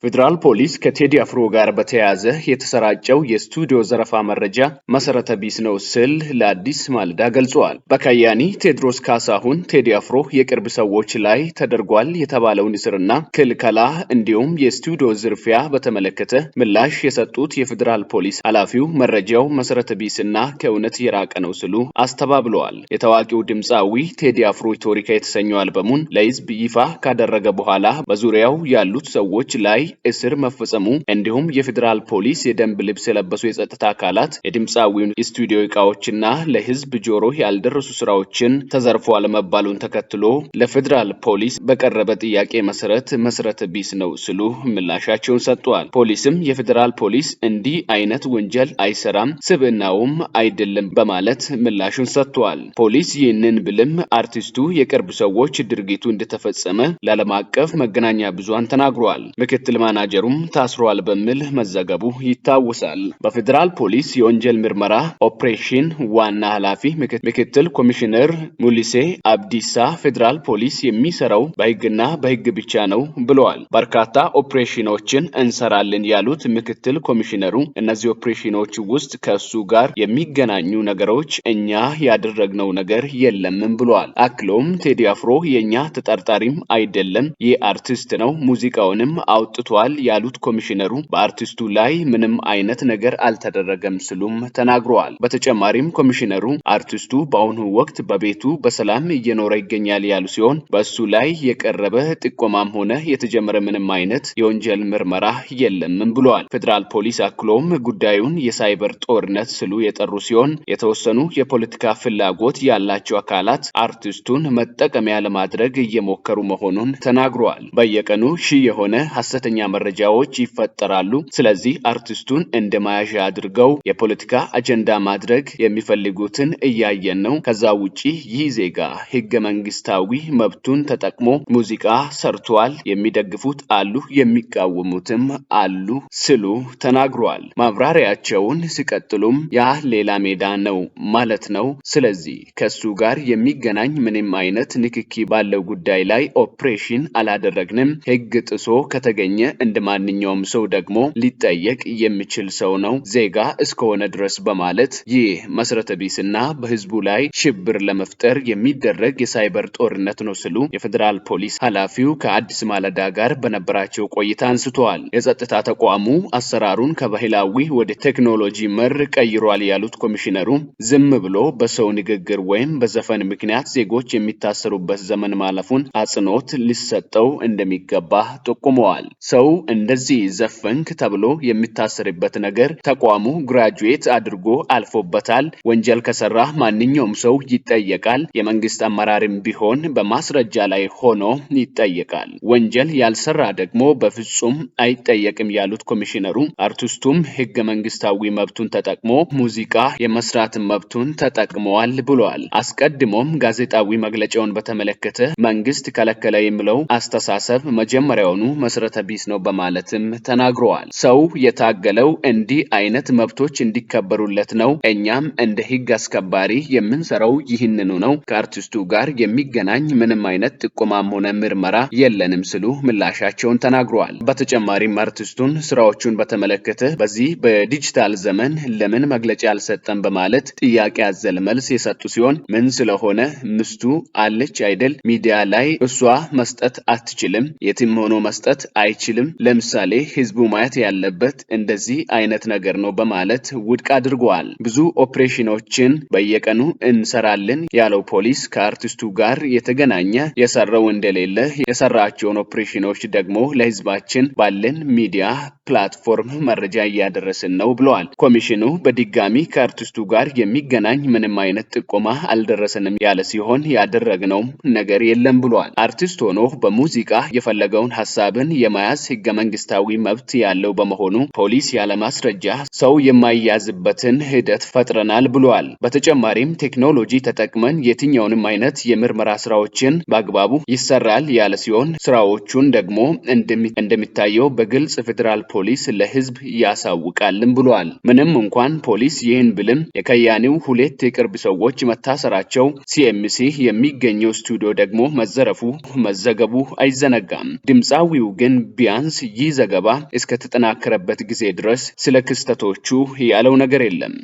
ፌዴራል ፖሊስ ከቴዲ አፍሮ ጋር በተያያዘ የተሰራጨው የስቱዲዮ ዘረፋ መረጃ መሰረተ ቢስ ነው ሲል ለአዲስ ማለዳ ገልጿል። በከያኒ ቴዎድሮስ ካሳሁን ቴዲ አፍሮ የቅርብ ሰዎች ላይ ተደርጓል የተባለውን እስርና ክልከላ እንዲሁም የስቱዲዮ ዝርፊያ በተመለከተ ምላሽ የሰጡት የፌዴራል ፖሊስ ኃላፊው መረጃው መሰረተ ቢስና ከእውነት የራቀ ነው ሲሉ አስተባብለዋል። የታዋቂው ድምፃዊ ቴዲ አፍሮ ቶሪካ የተሰኘው አልበሙን ለህዝብ ይፋ ካደረገ በኋላ በዙሪያው ያሉት ሰዎች ላይ እስር መፈጸሙ እንዲሁም የፌዴራል ፖሊስ የደንብ ልብስ የለበሱ የጸጥታ አካላት የድምፃዊውን ስቱዲዮ እቃዎችና ለህዝብ ጆሮ ያልደረሱ ስራዎችን ተዘርፈዋል መባሉን ተከትሎ ለፌዴራል ፖሊስ በቀረበ ጥያቄ መሰረተ ቢስ ነው ሲሉ ምላሻቸውን ሰጥተዋል። ፖሊስም የፌዴራል ፖሊስ እንዲህ አይነት ወንጀል አይሰራም፣ ስብዕናውም አይደለም በማለት ምላሹን ሰጥተዋል። ፖሊስ ይህንን ብልም አርቲስቱ የቅርብ ሰዎች ድርጊቱ እንደተፈጸመ ለዓለም አቀፍ መገናኛ ብዙሃን ተናግረዋል። ምክትል ማናጀሩም ታስሯል በሚል መዘገቡ ይታወሳል። በፌዴራል ፖሊስ የወንጀል ምርመራ ኦፕሬሽን ዋና ኃላፊ ምክትል ኮሚሽነር ሙሊሴ አብዲሳ ፌዴራል ፖሊስ የሚሰራው በህግና በህግ ብቻ ነው ብለዋል። በርካታ ኦፕሬሽኖችን እንሰራለን ያሉት ምክትል ኮሚሽነሩ እነዚህ ኦፕሬሽኖች ውስጥ ከሱ ጋር የሚገናኙ ነገሮች እኛ ያደረግነው ነገር የለምም ብለዋል። አክሎም ቴዲ አፍሮ የኛ ተጠርጣሪም አይደለም፣ የአርቲስት ነው፣ ሙዚቃውንም አውጥቷል ያሉት ኮሚሽነሩ በአርቲስቱ ላይ ምንም አይነት ነገር አልተደረገም ሲሉም ተናግረዋል። በተጨማሪም ኮሚሽነሩ አርቲስቱ በአሁኑ ወቅት በቤቱ በሰላም እየኖረ ይገኛል ያሉ ሲሆን በእሱ ላይ የቀረበ ጥቆማም ሆነ የተጀመረ ምንም አይነት የወንጀል ምርመራ የለምም ብለዋል። ፌዴራል ፖሊስ አክሎም ጉዳዩን የሳይበር ጦርነት ሲሉ የጠሩ ሲሆን የተወሰኑ የፖለቲካ ፍላጎት ያላቸው አካላት አርቲስቱን መጠቀሚያ ለማድረግ እየሞከሩ መሆኑን ተናግረዋል። በየቀኑ ሺህ የሆነ ሐሰተኛ መረጃዎች ይፈጠራሉ። ስለዚህ አርቲስቱን እንደ መያዣ አድርገው የፖለቲካ አጀንዳ ማድረግ የሚፈልጉትን እያየን ነው። ከዛ ውጪ ይህ ዜጋ ህገ መንግስታዊ መብቱን ተጠቅሞ ሙዚቃ ሰርቷል። የሚደግፉት አሉ፣ የሚቃወሙትም አሉ ሲሉ ተናግረዋል። ማብራሪያቸውን ሲቀጥሉም ያ ሌላ ሜዳ ነው ማለት ነው። ስለዚህ ከሱ ጋር የሚገናኝ ምንም አይነት ንክኪ ባለው ጉዳይ ላይ ኦፕሬሽን አላደረግንም። ህግ ጥሶ ከተገኘ እንደ ማንኛውም ሰው ደግሞ ሊጠየቅ የሚችል ሰው ነው ዜጋ እስከሆነ ድረስ በማለት ይህ መሰረተ ቢስና በህዝቡ ላይ ሽብር ለመፍጠር የሚደረግ የሳይበር ጦርነት ነው ሲሉ የፌዴራል ፖሊስ ኃላፊው ከአዲስ ማለዳ ጋር በነበራቸው ቆይታ አንስተዋል። የጸጥታ ተቋሙ አሰራሩን ከባህላዊ ወደ ቴክኖሎጂ መር ቀይሯል ያሉት ኮሚሽነሩ ዝም ብሎ በሰው ንግግር ወይም በዘፈን ምክንያት ዜጎች የሚታሰሩበት ዘመን ማለፉን አጽንኦት ሊሰጠው እንደሚገባ ጠቁመዋል። ሰው እንደዚህ ዘፈንክ ተብሎ የሚታሰርበት ነገር ተቋሙ ግራጁዌት አድርጎ አልፎበታል። ወንጀል ከሰራ ማንኛውም ሰው ይጠየቃል። የመንግስት አመራርም ቢሆን በማስረጃ ላይ ሆኖ ይጠየቃል። ወንጀል ያልሰራ ደግሞ በፍጹም አይጠየቅም ያሉት ኮሚሽነሩ አርቲስቱም ህገ መንግስታዊ መብቱን ተጠቅሞ ሙዚቃ የመስራት መብቱን ተጠቅመዋል ብለዋል። አስቀድሞም ጋዜጣዊ መግለጫውን በተመለከተ መንግስት ከለከለ የሚለው አስተሳሰብ መጀመሪያውኑ መሰረተ ቢስ ነው በማለትም ተናግረዋል። ሰው የታገለው እንዲህ አይነት መብቶች እንዲከበሩለት ነው። እኛም እንደ ህግ አስከባሪ የምንሰራው ይህንኑ ነው። ከአርቲስቱ ጋር የሚገናኝ ምንም አይነት ጥቆማም ሆነ ምርመራ የለንም ሲሉ ምላሻቸውን ተናግረዋል። በተጨማሪም አርቲስቱን ስራዎቹን በተመለከተ በዚህ በዲጂታል ዘመን ለምን መግለጫ አልሰጠም በማለት ጥያቄ አዘል መልስ የሰጡ ሲሆን ምን ስለሆነ ምስቱ አለች አይደል ሚዲያ ላይ እሷ መስጠት አትችልም፣ የትም ሆኖ መስጠት አይችልም። ለምሳሌ ህዝቡ ማየት ያለበት እንደዚህ አይነት ነገር ነው በማለት ውድቅ አድርገዋል። ብዙ ኦፕሬሽኖችን በየቀኑ እንሰራለን ያለው ፖሊስ ከአርቲስቱ ጋር የተገናኘ የሰራው እንደሌለ የሰራቸውን ኦፕሬሽኖች ደግሞ ለህዝባችን ባለን ሚዲያ ፕላትፎርም መረጃ እያደረስን ነው ብለዋል። ኮሚሽኑ በድጋሚ ከአርቲስቱ ጋር የሚገናኝ ምንም አይነት ጥቆማ አልደረሰንም ያለ ሲሆን ያደረግነው ነገር የለም ብለዋል። አርቲስት ሆኖ በሙዚቃ የፈለገውን ሐሳብን የመያዝ ህገ መንግስታዊ መብት ያለው በመሆኑ ፖሊስ ያለ ማስረጃ ሰው የማይያዝበትን ሂደት ፈጥረናል ብለዋል። በተጨማሪም ቴክኖሎጂ ተጠቅመን የትኛውንም አይነት የምርመራ ስራዎችን በአግባቡ ይሰራል ያለ ሲሆን ስራዎቹን ደግሞ እንደሚታየው በግልጽ ፌዴራል ፖሊስ ለህዝብ ያሳውቃልም ብለዋል። ምንም እንኳን ፖሊስ ይህን ብልም የከያኒው ሁለት የቅርብ ሰዎች መታሰራቸው፣ ሲኤምሲ የሚገኘው ስቱዲዮ ደግሞ መዘረፉ መዘገቡ አይዘነጋም። ድምፃዊው ግን ቢያንስ ቢያንስ ይህ ዘገባ እስከተጠናከረበት ጊዜ ድረስ ስለ ክስተቶቹ ያለው ነገር የለም።